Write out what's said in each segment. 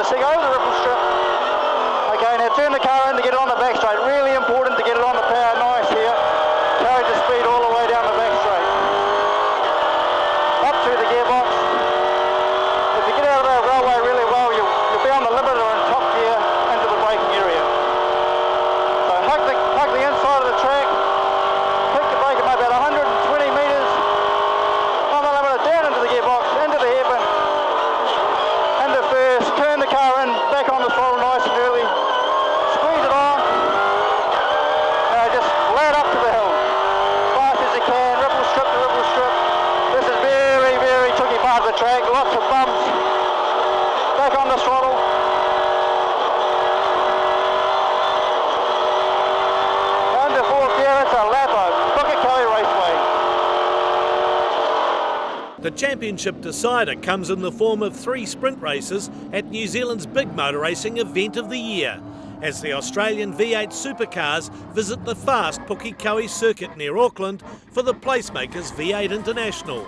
passing over the ripple strip. Okay, now turn the car in to get it on the back straight. Really important to get it on the power. Nice here. Carry the speed all the way down the back straight. Up through the gearbox. If you get out of the railway really well, you'll be on the limiter in top gear into the braking area. So hug the inside of the track. Pick the brake at about 120 metres. On the limiter, down into the gearbox, into the hairpin. Into first, turn the car in, back on the throttle nice and early. Squeeze it on. Now just flat up to the hill. Fast as you can, ripple strip to ripple strip. This is very, very tricky part of the track. Lots of bumps. Back on the throttle. Under fourth gear, it's a lap of Pukekohe Raceway. The championship decider comes in the form of 3 sprint races at New Zealand's big motor racing event of the year, as the Australian V8 Supercars visit the fast Pukekohe circuit near Auckland for the placemakers V8 International.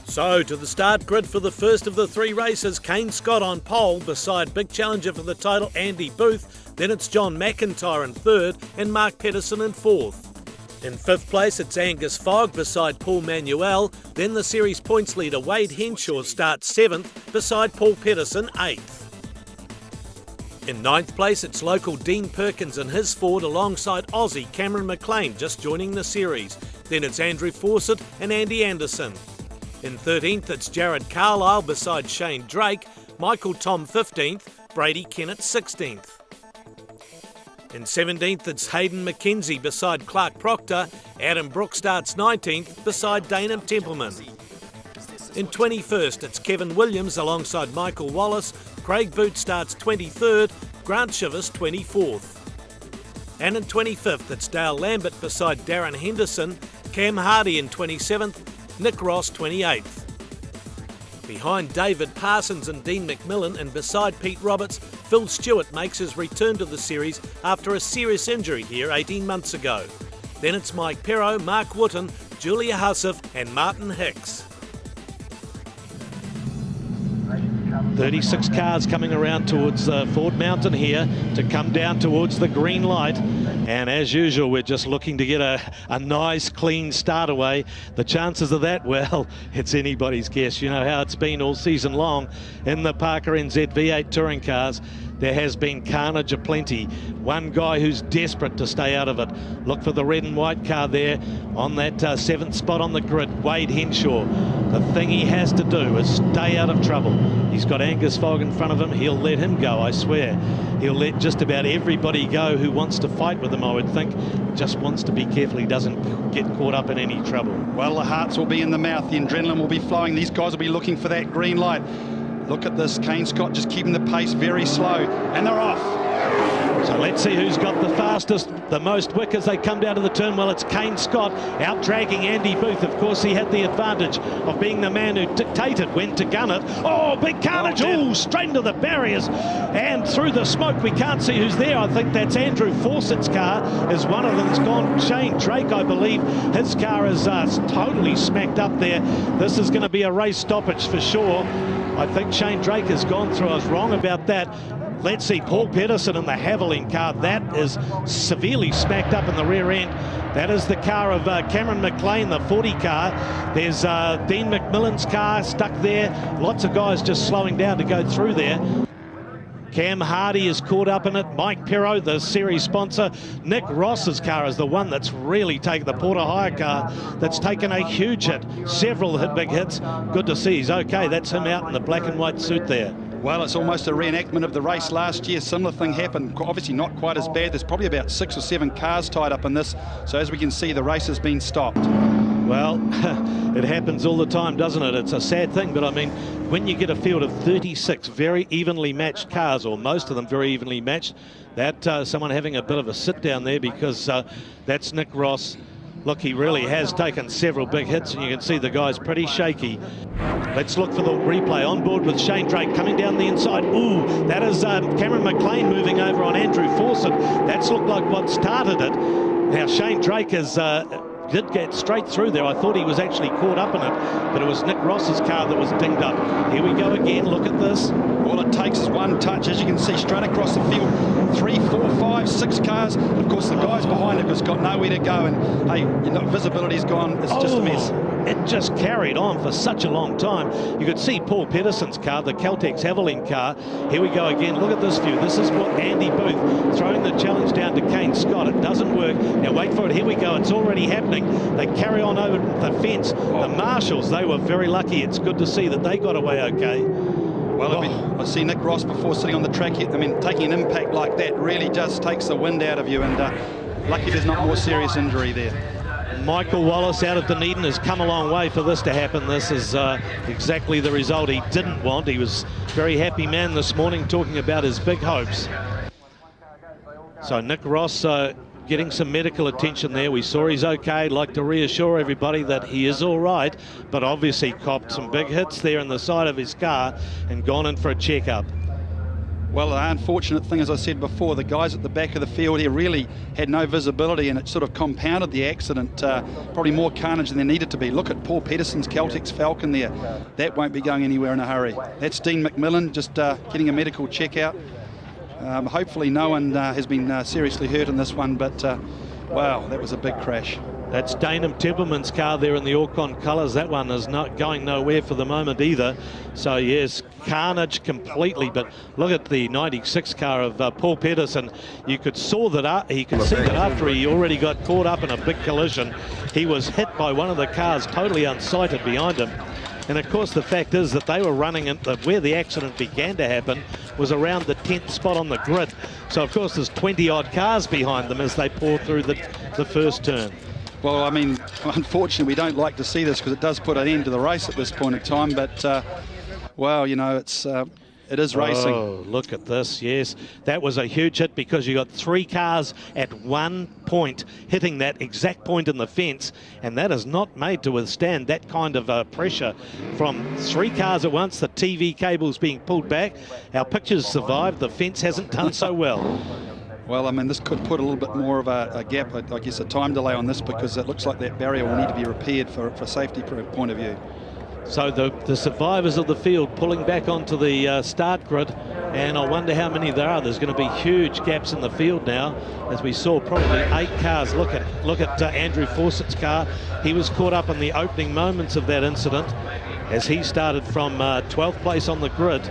So to the start grid for the first of the 3 races, Kane Scott on pole beside big challenger for the title Andy Booth, then it's John McIntyre in third and Mark Pedersen in fourth. In 5th place, it's Angus Fogg beside Paul Manuel. Then the series points leader Wade Henshaw starts 7th beside Paul Pedersen 8th. In 9th place, it's local Dean Perkins and his Ford alongside Aussie Cameron McLean just joining the series. Then it's Andrew Fawcett and Andy Anderson. In 13th, it's Jared Carlisle beside Shane Drake, Michael Tom 15th, Brady Kennett 16th. In 17th, it's Hayden McKenzie beside Clark Proctor. Adam Brooks starts 19th beside Dana Templeman. In 21st, it's Kevin Williams alongside Michael Wallace. Craig Boot starts 23rd, Grant Shivers 24th. And in 25th, it's Dale Lambert beside Darren Henderson. Cam Hardy in 27th, Nick Ross 28th. Behind David Parsons and Dean McMillan and beside Pete Roberts, Phil Stewart makes his return to the series after a serious injury here 18 months ago. Then it's Mike Perro, Mark Wooten, Julia Hussif and Martin Hicks. 36 cars coming around towards Ford Mountain here to come down towards the green light. And as usual, we're just looking to get a nice, clean start away. The chances of that, well, it's anybody's guess. You know how it's been all season long in the Parker Enzed V8 touring cars. There has been carnage aplenty. One guy who's desperate to stay out of it. Look for the red and white car there on that 7th spot on the grid, Wade Henshaw. The thing he has to do is stay out of trouble. He's got Angus Fogg in front of him. He'll let him go, I swear. He'll let just about everybody go who wants to fight with him, I would think. Just wants to be careful he doesn't get caught up in any trouble. Well, the hearts will be in the mouth. The adrenaline will be flowing. These guys will be looking for that green light. Look at this, Kane Scott just keeping the pace very slow, and they're off. So let's see who's got the fastest, the most wick as they come down to the turn. Well, it's Kane Scott out dragging Andy Booth. Of course, he had the advantage of being the man who dictated when to gun it. Oh, big carnage. Oh, straight into the barriers and through the smoke. We can't see who's there. I think that's Andrew Fawcett's car is one of them's gone. Shane Drake, I believe, his car is totally smacked up there. This is going to be a race stoppage for sure. I think Shane Drake has gone through. I was wrong about that. Let's see, Paul Pedersen in the Haviland car. That is severely smacked up in the rear end. That is the car of Cameron McLean, the 40 car. There's Dean McMillan's car stuck there. Lots of guys just slowing down to go through there. Cam Hardy is caught up in it. Mike Perro, the series sponsor. Nick Ross's car is the one that's really taken, the Porter Hire car, that's taken a huge hit. Several big hits. Good to see. He's okay. That's him out in the black and white suit there. Well, it's almost a reenactment of the race last year. Similar thing happened. Obviously not quite as bad. There's probably about 6 or 7 cars tied up in this. So as we can see, the race has been stopped. Well, it happens all the time, doesn't it? It's a sad thing, but I mean, when you get a field of 36 very evenly matched cars, or most of them very evenly matched, that someone having a bit of a sit down there, because that's Nick Ross. Look, he really has taken several big hits, and you can see the guy's pretty shaky. Let's look for the replay. On board with Shane Drake coming down the inside. Ooh, that is Cameron McLean moving over on Andrew Fawcett. That's looked like what started it. Now, Shane Drake is did get straight through there. I thought he was actually caught up in it, but it was Nick Ross's car that was dinged up. Here we go again. Look at this. All it takes is one touch, as you can see, straight across the field. 3, 4, 5, 6 cars. Of course, the guys behind it has got nowhere to go, and hey, you know, visibility's gone. It's just a mess. It just carried on for such a long time. You could see Paul Pedersen's car, the Caltex Haviland car. Here we go again. Look at this view. This is what Andy Booth throwing the challenge down to Kane Scott. It doesn't work. Now wait for it. Here we go. It's already happening. They carry on over the fence. The marshals, they were very lucky. It's good to see that they got away okay. Well, I see Nick Ross before sitting on the track. I mean, taking an impact like that really just takes the wind out of you, and lucky there's not more serious injury there. Michael Wallace out of Dunedin has come a long way for this to happen. This is exactly the result he didn't want. He was a very happy man this morning talking about his big hopes. So Nick Ross getting some medical attention there. We saw he's okay. I'd like to reassure everybody that he is all right, but obviously copped some big hits there in the side of his car and gone in for a checkup. Well, the unfortunate thing, as I said before, the guys at the back of the field here really had no visibility, and it sort of compounded the accident. Probably more carnage than there needed to be. Look at Paul Pedersen's Caltex Falcon there. That won't be going anywhere in a hurry. That's Dean McMillan just getting a medical check out. Hopefully no one has been seriously hurt in this one, but wow, that was a big crash. That's Danum Templeman's car there in the Orcon colours. That one is not going nowhere for the moment either. So yes, carnage completely. But look at the 96 car of Paul Pedersen. You could see that after he already got caught up in a big collision, he was hit by one of the cars totally unsighted behind him. And of course the fact is that they were running in where the accident began to happen was around the 10th spot on the grid. So of course there's 20 odd cars behind them as they pour through the first turn. Well, I mean, unfortunately, we don't like to see this because it does put an end to the race at this point in time. But, well, you know, it is racing. Oh, look at this, yes. That was a huge hit because you got 3 cars at one point hitting that exact point in the fence, and that is not made to withstand that kind of pressure from 3 cars at once. The TV cable's being pulled back. Our pictures survived. The fence hasn't done so well. Well, I mean, this could put a little bit more of a gap, I guess a time delay on this, because it looks like that barrier will need to be repaired for safety point of view. So the survivors of the field pulling back onto the start grid, and I wonder how many there are. There's going to be huge gaps in the field now, as we saw probably 8 cars. Look at Andrew Fawcett's car. He was caught up in the opening moments of that incident as he started from 12th place on the grid.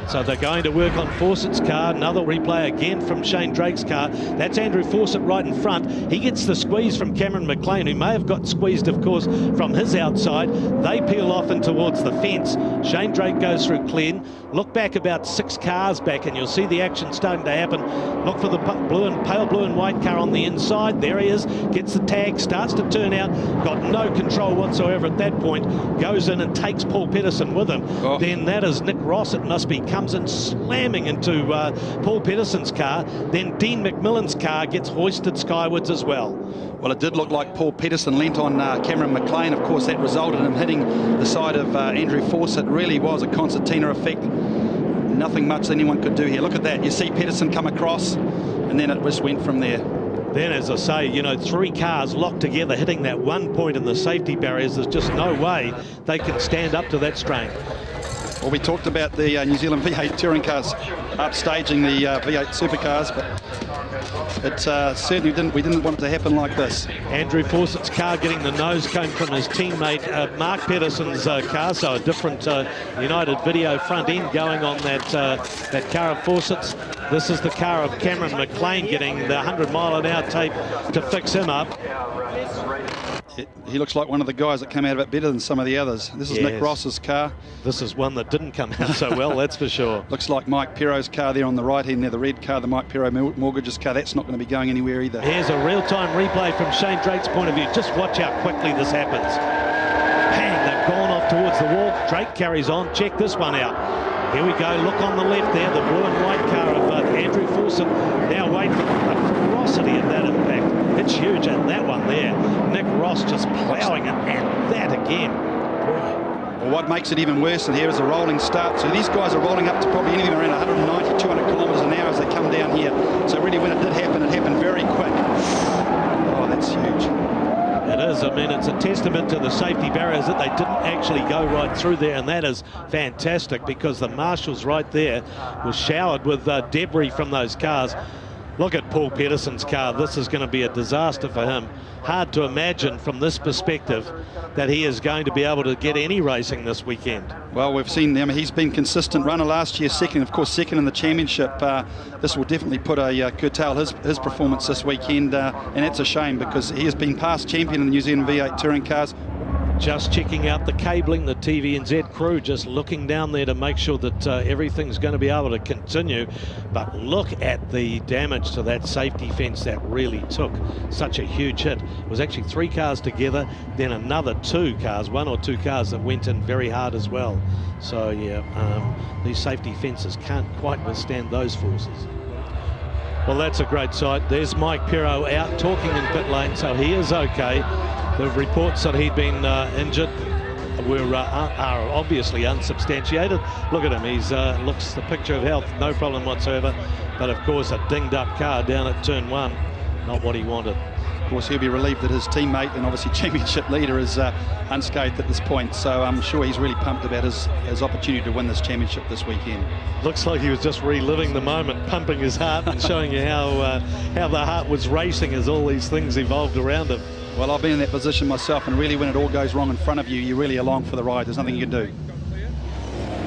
So they're going to work on Fawcett's car. Another replay again from Shane Drake's car. That's Andrew Fawcett right in front. He gets the squeeze from Cameron McLean, who may have got squeezed, of course, from his outside. They peel off and towards the fence. Shane Drake goes through clean. Look back about 6 cars back and you'll see the action starting to happen. Look for the pale blue and white car on the inside. There he is. Gets the tag, starts to turn out. Got no control whatsoever at that point. Goes in and takes Paul Pedersen with him. Oh. Then that is Nick Ross, it must be, comes in slamming into Paul Pedersen's car. Then Dean McMillan's car gets hoisted skywards as well. Well, it did look like Paul Pedersen leant on Cameron McLean. Of course, that resulted in him hitting the side of Andrew Fawcett. It really was a concertina effect. Nothing much anyone could do here. Look at that. You see Pedersen come across, and then it just went from there. Then, as I say, you know, 3 cars locked together hitting that one point in the safety barriers. There's just no way they can stand up to that strain. Well, we talked about the New Zealand V8 touring cars upstaging the V8 Supercars, but it certainly we didn't want it to happen like this. Andrew Fawcett's car getting the nose cone from his teammate Mark Pedersen's car, so a different United Video front end going on that car of Fawcett's. This is the car of Cameron McLean getting the 100-mile-an-hour tape to fix him up. He looks like one of the guys that came out of it better than some of the others. This is yes. Nick Ross's car. This is one that didn't come out so well, that's for sure. Looks like Mike Perrot's car there on the right hand there, the red car, the Mike Perrot Mortgages car. That's not going to be going anywhere either. Here's a real-time replay from Shane Drake's point of view. Just watch how quickly this happens. Bang, they've gone off towards the wall. Drake carries on. Check this one out. Here we go. Look on the left there, the blue and white car of Andrew Fawcett. Now wait for the ferocity of that impact. It's huge, and that one there, Nick Ross just ploughing it, and that again. Well, what makes it even worse, and here is a rolling start. So these guys are rolling up to probably anything around 190, 200 kilometres an hour as they come down here. So really when it did happen, it happened very quick. That's huge. It is. I mean, it's a testament to the safety barriers that they didn't actually go right through there, and that is fantastic because the marshals right there was showered with debris from those cars. Look at Paul Pedersen's car. This is going to be a disaster for him. Hard to imagine from this perspective that he is going to be able to get any racing this weekend. Well, we've seen him. He's been consistent runner last year, second, of course, second in the championship. This will definitely put a curtail his performance this weekend, and it's a shame because he has been past champion in the New Zealand V8 touring cars. Just checking out the cabling, the TVNZ crew just looking down there to make sure that everything's going to be able to continue. But look at the damage to that safety fence that really took such a huge hit. It was actually 3 cars together, then another 2 cars, 1 or 2 cars that went in very hard as well. So yeah, these safety fences can't quite withstand those forces. Well, that's a great sight. There's Mike Pero out talking in pit lane, so he is okay. The reports that he'd been injured are obviously unsubstantiated. Look at him, he's looks the picture of health, no problem whatsoever. But of course, a dinged up car down at turn 1, not what he wanted. Of course, he'll be relieved that his teammate and obviously championship leader is unscathed at this point. So I'm sure he's really pumped about his opportunity to win this championship this weekend. Looks like he was just reliving the moment, pumping his heart and showing you how the heart was racing as all these things evolved around him. Well, I've been in that position myself, and really when it all goes wrong in front of you, you're really along for the ride. There's nothing you can do.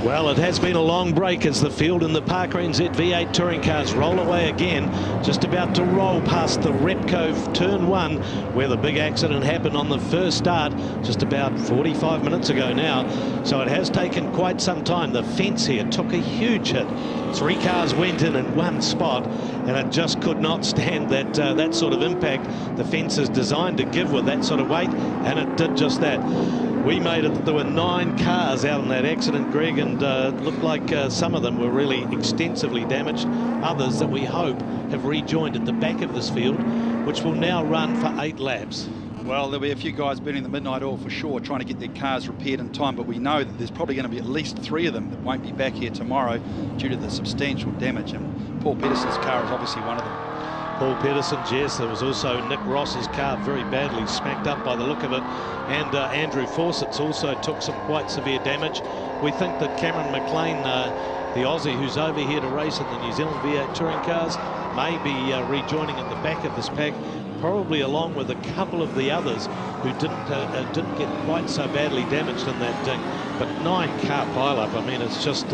Well, it has been a long break as the field in the Parker Enzed V8 touring cars roll away again, just about to roll past the Repco turn 1 where the big accident happened on the first start just about 45 minutes ago now. So it has taken quite some time. The fence here took a huge hit. 3 cars went in 1 spot, and it just could not stand that sort of impact. The fence is designed to give with that sort of weight, and it did just that. We made it. There were 9 cars out in that accident, Greg, and looked like some of them were really extensively damaged. Others that we hope have rejoined at the back of this field, which will now run for 8 laps. Well, there'll be a few guys burning the midnight oil for sure, trying to get their cars repaired in time, but we know that there's probably going to be at least 3 of them that won't be back here tomorrow due to the substantial damage, and Paul Pedersen's car is obviously one of them. Paul Pedersen's, yes. There was also Nick Ross's car very badly smacked up by the look of it, and Andrew Fawcett's also took some quite severe damage. We think that Cameron McLean, the Aussie who's over here to race in the New Zealand V8 touring cars, may be rejoining at the back of this pack, probably along with a couple of the others who didn't get quite so badly damaged in that ding. But 9-car pileup, I mean, it's just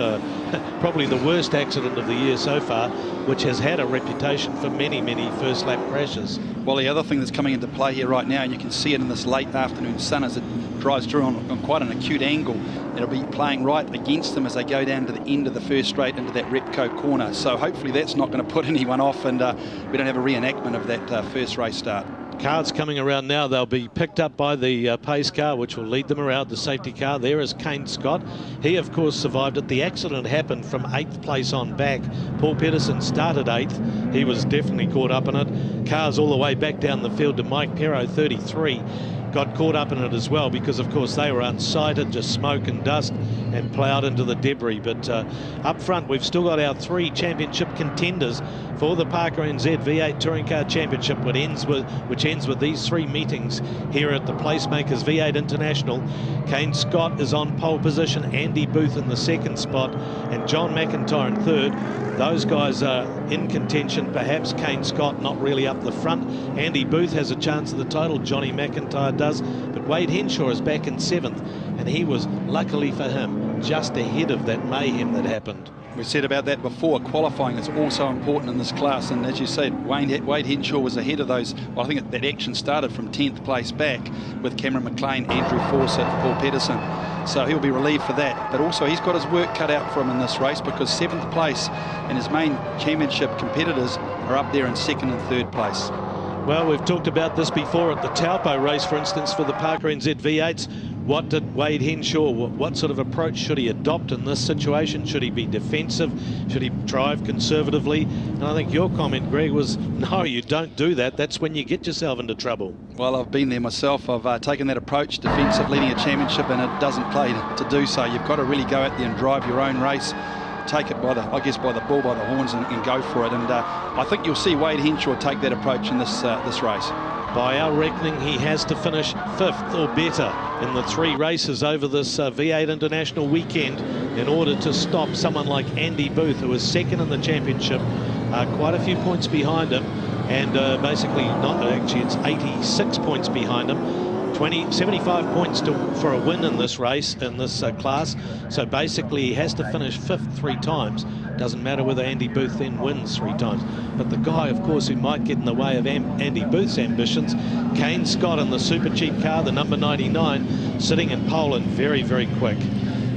probably the worst accident of the year so far, which has had a reputation for many, many first lap crashes. Well, the other thing that's coming into play here right now, and you can see it in this late afternoon sun as it drives through on quite an acute angle, it'll be playing right against them as they go down to the end of the first straight into that Repco corner. So hopefully that's not going to put anyone off, and we don't have a reenactment of that first race start. Cars coming around now. They'll be picked up by the pace car, which will lead them around the safety car. There is Kane Scott. He, of course, survived it. The accident happened from 8th place on back. Paul Pedersen started 8th. He was definitely caught up in it. Cars all the way back down the field to Mike Pero, 33. Got caught up in it as well because, of course, they were unsighted, just smoke and dust, and ploughed into the debris. But up front, we've still got our 3 championship contenders for the Parker Enzed V8 Touring Car Championship, which ends with these 3 meetings here at the Placemakers V8 International. Kane Scott is on pole position, Andy Booth in the 2nd spot, and John McIntyre in 3rd. Those guys are in contention, perhaps. Kane Scott not really up the front. Andy Booth has a chance of the title, Johnny McIntyre does, but Wade Henshaw is back in 7th, and he was, luckily for him, just ahead of that mayhem that happened. We said about that before. Qualifying is also important in this class, and as you said, Wade Henshaw was ahead of those. Well, I think that action started from 10th place back with Cameron McLean, Andrew Fawcett, Paul Pedersen. So he'll be relieved for that. But also he's got his work cut out for him in this race, because 7th place and his main championship competitors are up there in 2nd and 3rd place. Well, we've talked about this before at the Taupo race, for instance, for the Parker Enzed V8s. What did Wade Henshaw, what sort of approach should he adopt in this situation? Should he be defensive? Should he drive conservatively? And I think your comment, Greg, was, no, you don't do that. That's when you get yourself into trouble. Well, I've been there myself. I've taken that approach, defensive, leading a championship, and it doesn't play to do so. You've got to really go out there and drive your own race. Take it by the bull by the horns and go for it. And I think you'll see Wade Henshaw take that approach in this race. By our reckoning, he has to finish 5th or better in the 3 races over this V8 International weekend in order to stop someone like Andy Booth, who is 2nd in the championship, quite a few points behind him, and basically not actually it's 86 points behind him. 75 points for a win in this race, in this class. So basically he has to finish 5th 3 times. Doesn't matter whether Andy Booth then wins 3 times. But the guy, of course, who might get in the way of Andy Booth's ambitions, Kane Scott in the super cheap car, the number 99, sitting in pole and very, very quick.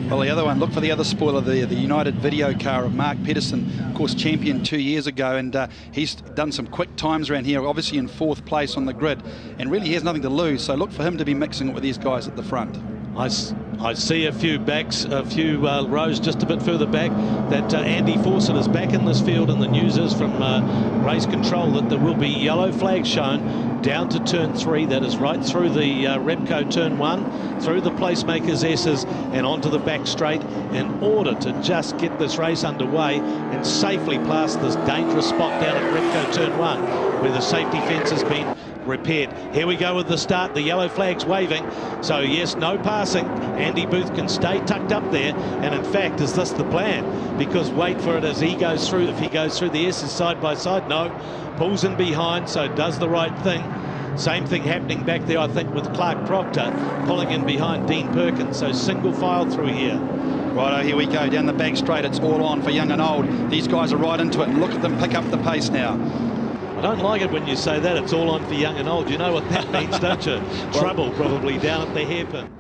Well, the other one, look for the other spoiler there, the United video car of Mark Pedersen, of course, champion 2 years ago, and he's done some quick times around here, obviously in 4th place on the grid, and really he has nothing to lose, so look for him to be mixing it with these guys at the front. I see a few backs, a few rows just a bit further back, that Andy Fawcett is back in this field, and the news is from race control that there will be yellow flags shown down to turn 3, that is right through the Repco turn 1, through the placemakers S's and onto the back straight, in order to just get this race underway and safely past this dangerous spot down at Repco turn 1 where the safety fence has been repaired. Here we go with the start, the yellow flag's waving, so yes, no passing. Andy Booth can stay tucked up there, and in fact, is this the plan? Because wait for it as he goes through, if he goes through the S's side by side, no, pulls in behind, so does the right thing. Same thing happening back there, I think, with Clark Proctor pulling in behind Dean Perkins, so single file through here. Righto, here we go, down the back straight, it's all on for young and old. These guys are right into it, and look at them pick up the pace now. I don't like it when you say that, it's all on for young and old. You know what that means, don't you? Trouble probably down at the hairpin.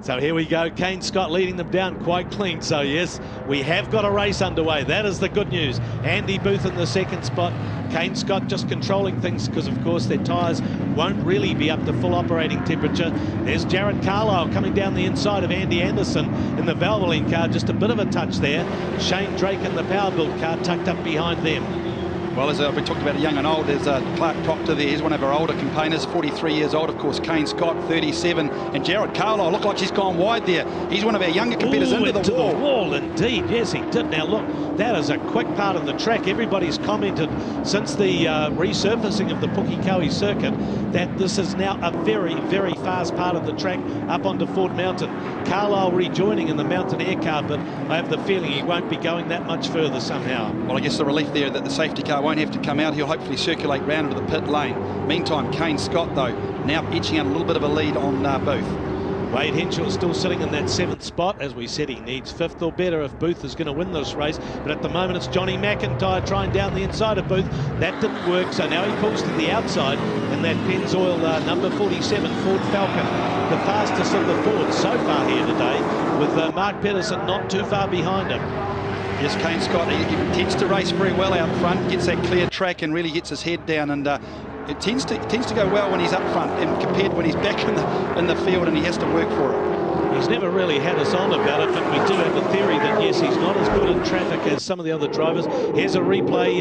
So here we go, Kane Scott leading them down quite clean. So yes, we have got a race underway. That is the good news. Andy Booth in the 2nd spot. Kane Scott just controlling things because, of course, their tyres won't really be up to full operating temperature. There's Jared Carlisle coming down the inside of Andy Anderson in the Valvoline car. Just a bit of a touch there. Shane Drake in the Power Build car tucked up behind them. Well, as we talked about young and old, there's Clark Proctor there. He's one of our older campaigners, 43 years old, of course. Kane Scott, 37. And Jared Carlisle, look like he's gone wide there. He's one of our younger competitors. Into the wall. Indeed. Yes, he did. Now, look, that is a quick part of the track. Everybody's commented since the resurfacing of the Pukekohe circuit that this is now a very, very fast part of the track up onto Ford Mountain. Carlisle rejoining in the Mountain Air car, but I have the feeling he won't be going that much further somehow. Well, I guess the relief there that the safety car won't have to come out. He'll hopefully circulate round into the pit lane. Meantime, Kane Scott, though, now edging out a little bit of a lead on Booth. Wade Henshaw is still sitting in that 7th spot. As we said, he needs 5th or better if Booth is going to win this race. But at the moment, it's Johnny McIntyre trying down the inside of Booth. That didn't work, so now he pulls to the outside in that Pennzoil number 47 Ford Falcon, the fastest of the Fords so far here today, with Mark Pedersen not too far behind him. Yes, Kane Scott, he tends to race very well out front, gets that clear track and really gets his head down, and it tends to go well when he's up front, and compared when he's back in the field and he has to work for it. He's never really had us on about it, but we do have a theory that, yes, he's not as good in traffic as some of the other drivers. Here's a replay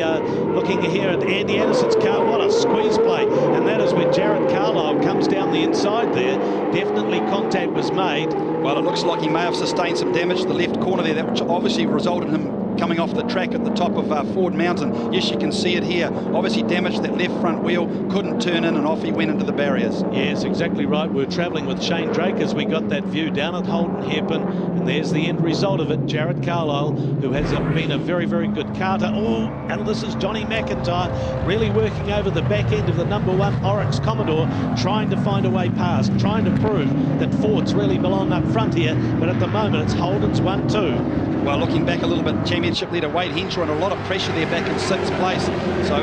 looking here at Andy Anderson's car. What a squeeze play. And that is where Jared Carlisle comes down the inside there. Definitely contact was made. Well, it looks like he may have sustained some damage to the left corner there, which obviously resulted in him coming off the track at the top of Ford Mountain. Yes, you can see it here. Obviously damaged that left front wheel, couldn't turn in, and off he went into the barriers. Yes, exactly right. We're travelling with Shane Drake as we got that view down at Holden Hairpin, and there's the end result of it. Jared Carlisle, who has been a very, very good karter. Oh, and this is Johnny McIntyre really working over the back end of the number 1 Oryx Commodore, trying to find a way past, trying to prove that Fords really belong up front here, but at the moment it's Holden's 1-2. Well, looking back a little bit, championship leader Wade Henshaw under a lot of pressure there back in 6th place. So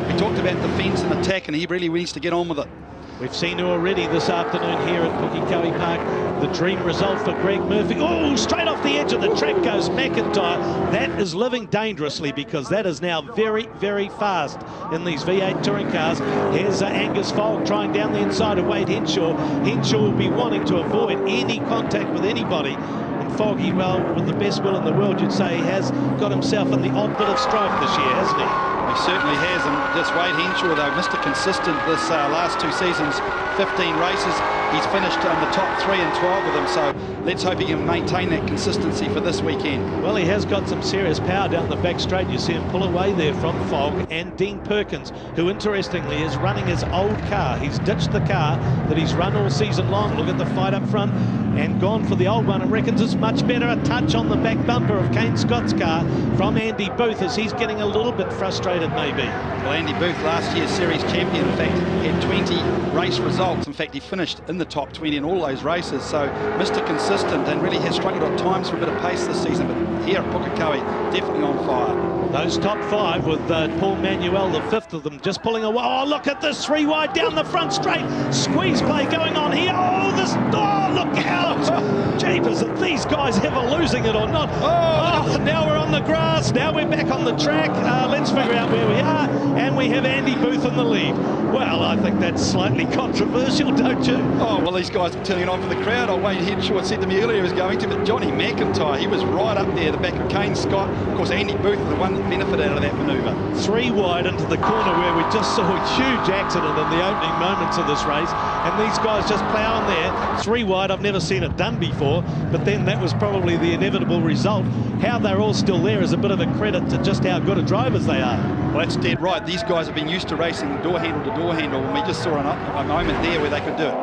we talked about defence and attack, and he really needs to get on with it. We've seen it already this afternoon here at Pukekohe Park. The dream result for Greg Murphy. Oh, straight off the edge of the track goes McIntyre. That is living dangerously, because that is now very, very fast in these V8 touring cars. Here's Angus Fogg trying down the inside of Wade Henshaw. Henshaw will be wanting to avoid any contact with anybody. And Foggy, well, with the best will in the world, you'd say he has got himself in the odd bit of strife this year, hasn't he? He certainly has, and just Wade Henshaw though, Mr. Consistent this last 2 seasons, 15 races. He's finished in the top 3 and 12 of them, so let's hope he can maintain that consistency for this weekend. Well, he has got some serious power down the back straight. You see him pull away there from Fogg and Dean Perkins, who interestingly is running his old car. He's ditched the car that he's run all season long. Look at the fight up front and gone for the old one, and reckons it's much better. A touch on the back bumper of Kane Scott's car from Andy Booth as he's getting a little bit frustrated maybe. Well, Andy Booth, last year's series champion, in fact, had 20 race results. In fact, he finished in the top 20 in all those races, so Mr. Consistent, and really has struggled at times for a bit of pace this season, but here at Pukekohe, definitely on fire. Those top 5 with Paul Manuel, the 5th of them, just pulling away. Oh, look at this 3 wide down the front straight. Squeeze play going on here. Oh, this, oh, look out. Jeepers, if these guys ever losing it or not. Oh, now we're on the grass. Now we're back on the track. Let's figure out where we are. And we have Andy Booth in the lead. Well, I think that's slightly controversial, don't you? Oh, well, these guys are turning it on for the crowd. Wade Henshaw said to me earlier he was going to, but Johnny McIntyre, he was right up there, the back of Kane Scott. Of course, Andy Booth, the one that benefited out of that manoeuvre. 3 wide into the corner where we just saw a huge accident in the opening moments of this race, and these guys just ploughing there. 3 wide, I've never seen it done before, but then that was probably the inevitable result. How they're all still there is a bit of a credit to just how good of drivers they are. Well, that's dead right. These guys have been used to racing door handle to door handle, and we just saw a moment there where they could do it.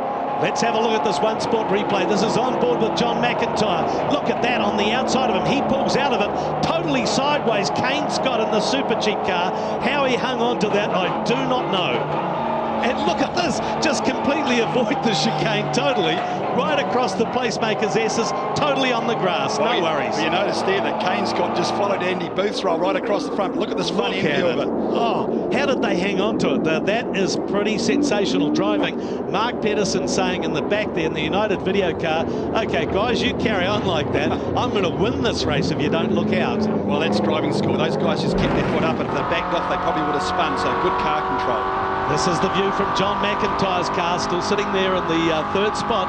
Let's have a look at this One Sport replay. This is on board with John McIntyre. Look at that on the outside of him. He pulls out of it totally sideways. Kane Scott in the super cheap car. How he hung on to that, I do not know. And look at this, just completely avoid the chicane totally, right across the placemakers' S's, totally on the grass, no worries. You noticed there that Kane Scott just followed Andy Booth's roll right across the front. Look at this front end view of it. Oh, how did they hang on to it? That is pretty sensational driving. Mark Pedersen saying in the back there in the United video car, okay guys, you carry on like that. I'm going to win this race if you don't look out. Well, that's driving school. Those guys just kept their foot up, and if they backed off, they probably would have spun, so good car control. This is the view from John McIntyre's car, still sitting there in the 3rd spot.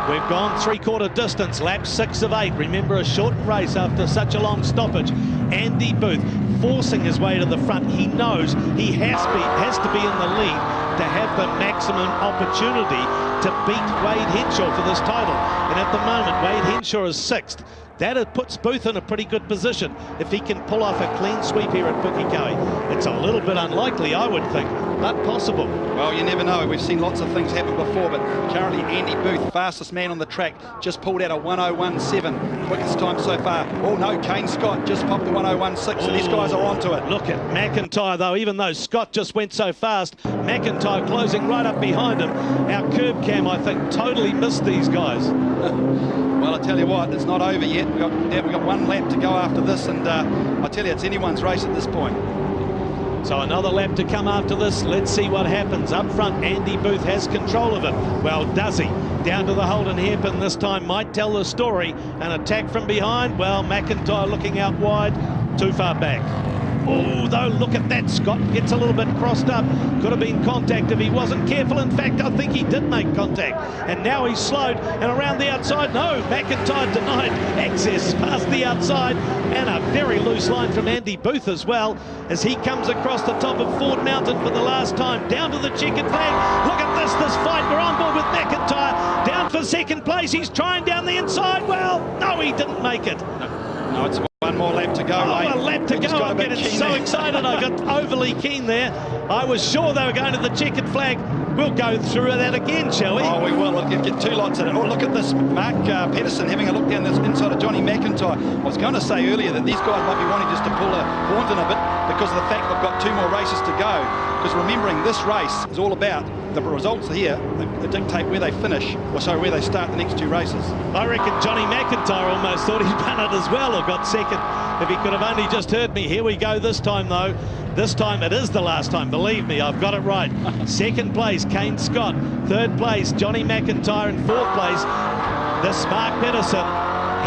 We've gone 3/4 distance, lap 6 of 8. Remember, a shortened race after such a long stoppage. Andy Booth forcing his way to the front. He knows he has to be in the lead to have the maximum opportunity to beat Wade Henshaw for this title. And at the moment, Wade Henshaw is 6th. That puts Booth in a pretty good position if he can pull off a clean sweep here at Pukekohe. It's a little bit unlikely, I would think, but possible. Well, you never know. We've seen lots of things happen before, but currently Andy Booth, fastest man on the track, just pulled out a 1:01.7, quickest time so far. Oh no, Kane Scott just popped the 1:01.6, so these guys are onto it. Look at McIntyre though, even though Scott just went so fast, McIntyre closing right up behind him. Our curb cam, I think, totally missed these guys. Well, I tell you what, it's not over yet. We've got 1 lap to go after this, and I tell you, it's anyone's race at this point. So another lap to come after this. Let's see what happens. Up front, Andy Booth has control of it. Well, does he? Down to the Holden hairpin this time, might tell the story. An attack from behind. Well, McIntyre looking out wide, too far back. Oh, though, look at that. Scott gets a little bit crossed up. Could have been contact if he wasn't careful. In fact, I think he did make contact. And now he's slowed. And around the outside, no, McIntyre denied access past the outside. And a very loose line from Andy Booth as well, as he comes across the top of Ford Mountain for the last time. Down to the checkered flag. Look at this fight. We're on board with McIntyre. Down for 2nd place. He's trying down the inside. Well, no, he didn't make it. No, it's 1 more lap to go. Oh, a lap to go. I'm getting so excited. I got overly keen there. I was sure they were going to the checkered flag. We'll go through that again, shall we? Oh, we will. We'll get 2 lots in it. Oh, look at this. Mark Pedersen having a look down this inside of Johnny McIntyre. I was going to say earlier that these guys might be wanting just to pull a Hornton a bit because of the fact they've got 2 more races to go. Because remembering, this race is all about the results here. They dictate where they finish, or sorry, where they start the next 2 races. I reckon Johnny McIntyre almost thought he'd done it as well, or got 2nd. If he could have only just heard me. Here we go this time, though. This time it is the last time, believe me, I've got it right. 2nd place, Kane Scott. 3rd place, Johnny McIntyre. And 4th place, this Mark Pedersen.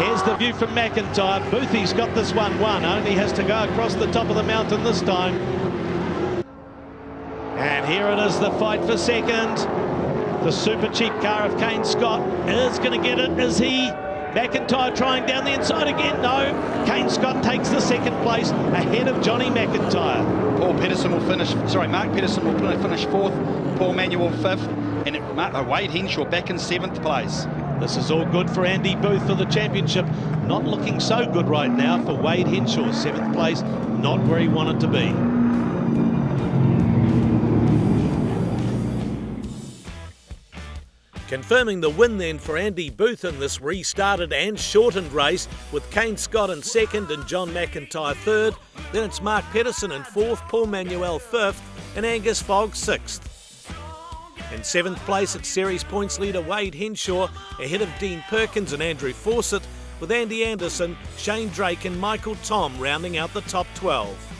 Here's the view from McIntyre. Boothie's got this 1-1, only has to go across the top of the mountain this time. And here it is, the fight for 2nd. The super cheap car of Kane Scott is going to get it. Is he? McIntyre trying down the inside again. No. Kane Scott takes the second place ahead of Johnny McIntyre. Mark Pedersen will finish 4th, Paul Manuel 5th, and Wade Henshaw back in 7th place. This is all good for Andy Booth for the championship. Not looking so good right now for Wade Henshaw. 7th place, not where he wanted to be. Confirming the win then for Andy Booth in this restarted and shortened race, with Kane Scott in 2nd and John McIntyre 3rd. Then it's Mark Pedersen in 4th, Paul Manuel 5th and Angus Fogg 6th. In 7th place, it's series points leader Wade Henshaw ahead of Dean Perkins and Andrew Fawcett, with Andy Anderson, Shane Drake and Michael Tom rounding out the top 12.